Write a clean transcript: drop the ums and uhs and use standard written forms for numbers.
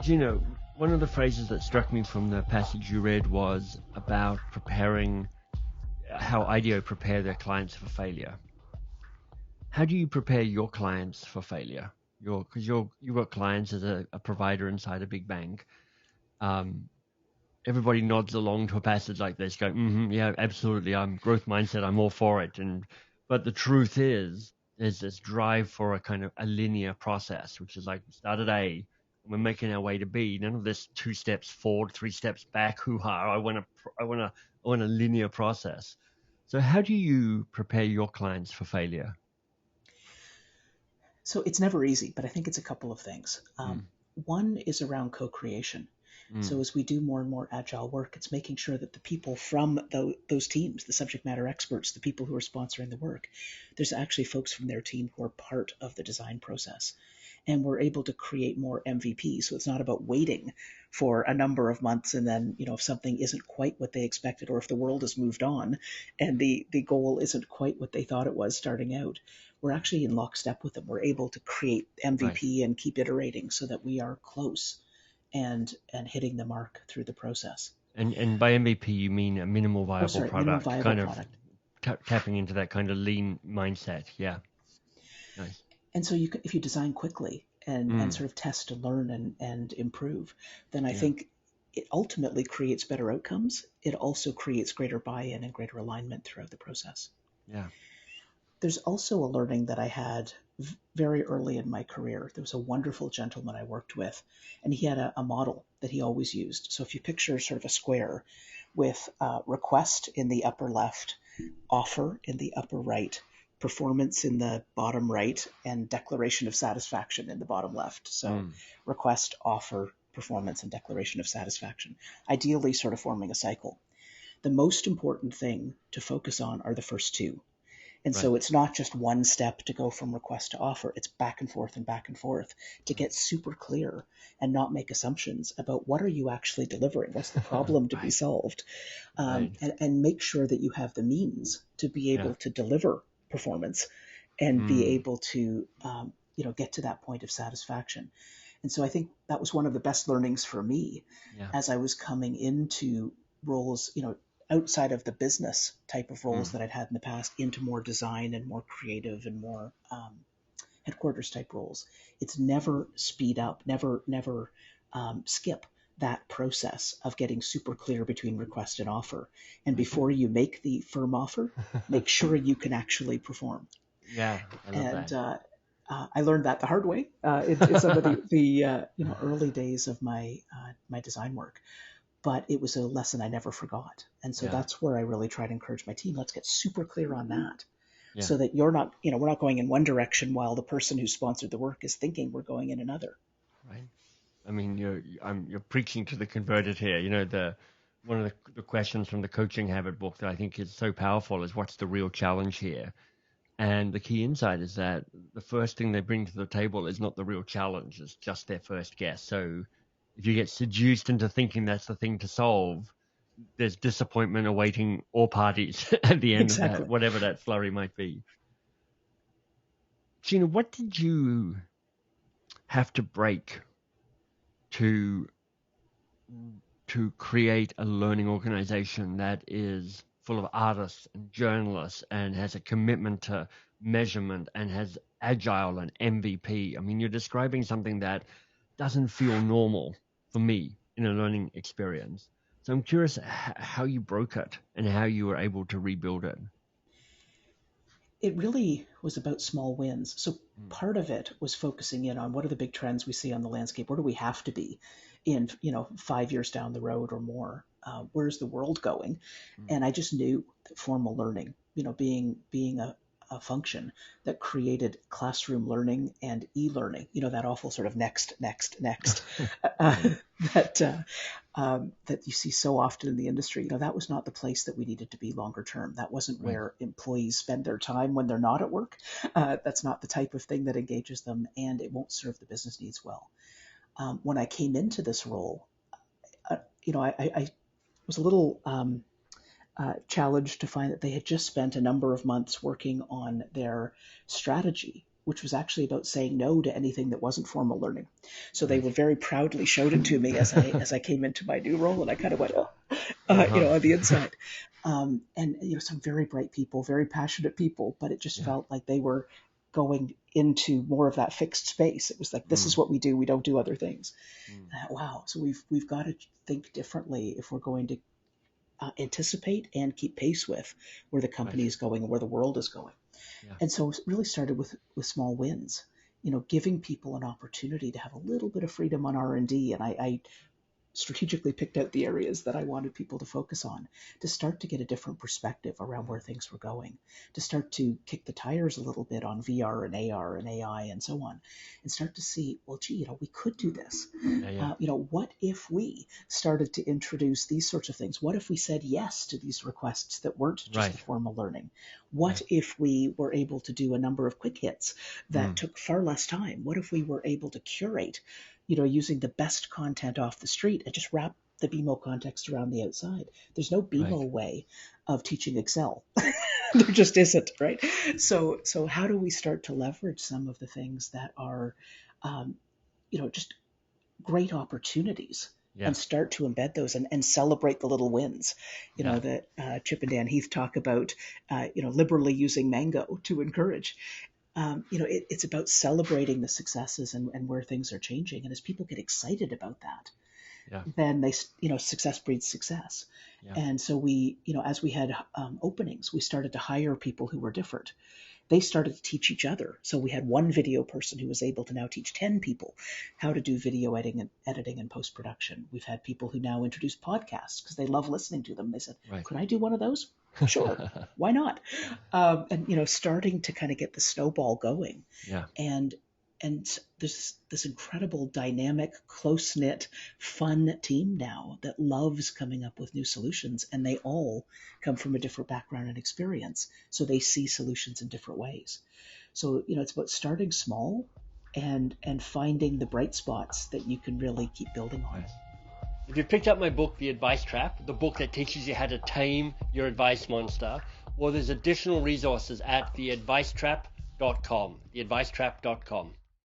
Do you know, one of the phrases that struck me from the passage you read was about preparing, how IDEO prepare their clients for failure. How do you prepare your clients for failure? Because you've got clients as a provider inside a big bank. Um, Everybody nods along to a passage like this, going, yeah, absolutely, I'm growth mindset, I'm all for it. But the truth is, there's this drive for a kind of a linear process, which is like we start at A, and we're making our way to B. None of this 2 steps forward, 3 steps back, hoo-ha. I want a linear process. So how do you prepare your clients for failure? So it's never easy, but I think it's a couple of things. Mm, One is around co-creation. So mm, as we do more and more agile work, it's making sure that the people from those teams, the subject matter experts, the people who are sponsoring the work, there's actually folks from their team who are part of the design process. And we're able to create more MVP. So it's not about waiting for a number of months and then, if something isn't quite what they expected, or if the world has moved on and the goal isn't quite what they thought it was starting out, we're actually in lockstep with them. We're able to create right. MVP and keep iterating so that we are close and hitting the mark through the process. And by MVP, you mean a minimal Oh, viable sorry, minimum product, viable kind of product. tapping into that kind of lean mindset. Yeah, nice. And so if you design quickly and Mm, sort of test and learn and improve, then I yeah, think it ultimately creates better outcomes. It also creates greater buy-in and greater alignment throughout the process. yeah. There's also a learning that I had very early in my career. There was a wonderful gentleman I worked with, and he had a model that he always used. So if you picture sort of a square with request in the upper left, offer in the upper right, performance in the bottom right, and declaration of satisfaction in the bottom left. So Mm, request, offer, performance, and declaration of satisfaction, ideally sort of forming a cycle. The most important thing to focus on are the first two. And right. so it's not just one step to go from request to offer, it's back and forth to get super clear and not make assumptions about what are you actually delivering? What's the problem to be Right, solved? right. And make sure that you have the means to be Yeah. able to deliver performance and be Mm, able to get to that point of satisfaction. And so I think that was one of the best learnings for me yeah. as I was coming into roles, outside of the business type of roles Mm, that I'd had in the past into more design and more creative and more headquarters type roles. It's never speed up, never skip that process of getting super clear between request and offer. And right. before you make the firm offer, make sure you can actually perform. Yeah, I love And that. I learned that the hard way in some of the early days of my design work, but it was a lesson I never forgot. And so Yeah, that's where I really try to encourage my team. Let's get super clear on that yeah, so that we're not going in one direction while the person who sponsored the work is thinking we're going in another. right. I mean, you're preaching to the converted here. You know, the one of the questions from the Coaching Habit book that I think is so powerful is what's the real challenge here? And the key insight is that the first thing they bring to the table is not the real challenge, it's just their first guess. So if you get seduced into thinking that's the thing to solve, there's disappointment awaiting all parties at the end of that, Exactly. whatever that flurry might be. Gina, what did you have to break to create a learning organization that is full of artists and journalists and has a commitment to measurement and has agile and MVP? I mean, you're describing something that doesn't feel normal for me in a learning experience. So I'm curious how you broke it and how you were able to rebuild it. It really was about small wins. So Mm, part of it was focusing in on what are the big trends we see on the landscape? Where do we have to be in 5 years down the road or more? Where's the world going? mm, And I just knew that formal learning, being a function that created classroom learning and e-learning, that awful sort of next, uh, right, that that you see so often in the industry. That was not the place that we needed to be longer term. That wasn't right. where employees spend their time when they're not at work. That's not the type of thing that engages them, and it won't serve the business needs well. When I came into this role, I was a little challenged to find that they had just spent a number of months working on their strategy which was actually about saying no to anything that wasn't formal learning. So they were very proudly showed it to me as I came into my new role, and I kind of went, on the inside. And some very bright people, very passionate people, but it just felt like they were going into more of that fixed space. It was like, this is what we do. We don't do other things. Wow. So we've got to think differently if we're going to anticipate and keep pace with where the company is going and where the world is going. Yeah. And so it really started with small wins, giving people an opportunity to have a little bit of freedom on R&D. And I strategically picked out the areas that I wanted people to focus on, to start to get a different perspective around where things were going, to start to kick the tires a little bit on VR and AR and AI and so on, and start to see, well, gee, we could do this. What if we started to introduce these sorts of things? What if we said yes to these requests that weren't just formal learning? What if we were able to do a number of quick hits that took far less time? What if we were able to curate using the best content off the street and just wrap the BMO context around the outside? There's no BMO way of teaching Excel. There just isn't, right? So how do we start to leverage some of the things that are, just great opportunities and start to embed those and celebrate the little wins, that Chip and Dan Heath talk about, liberally using Mango to encourage. It's about celebrating the successes and where things are changing. And as people get excited about that, then they, success breeds success. Yeah. And so we, as we had openings, we started to hire people who were different. They started to teach each other. So we had one video person who was able to now teach 10 people how to do video editing and post-production. We've had people who now introduce podcasts because they love listening to them. They said, could I do one of those? Sure. Why not? And, starting to kind of get the snowball going. Yeah. And there's this incredible, dynamic, close-knit, fun team now that loves coming up with new solutions, and they all come from a different background and experience, so they see solutions in different ways. So, it's about starting small and finding the bright spots that you can really keep building on. If you picked up my book, The Advice Trap, the book that teaches you how to tame your advice monster, well, there's additional resources at theadvicetrap.com, theadvicetrap.com.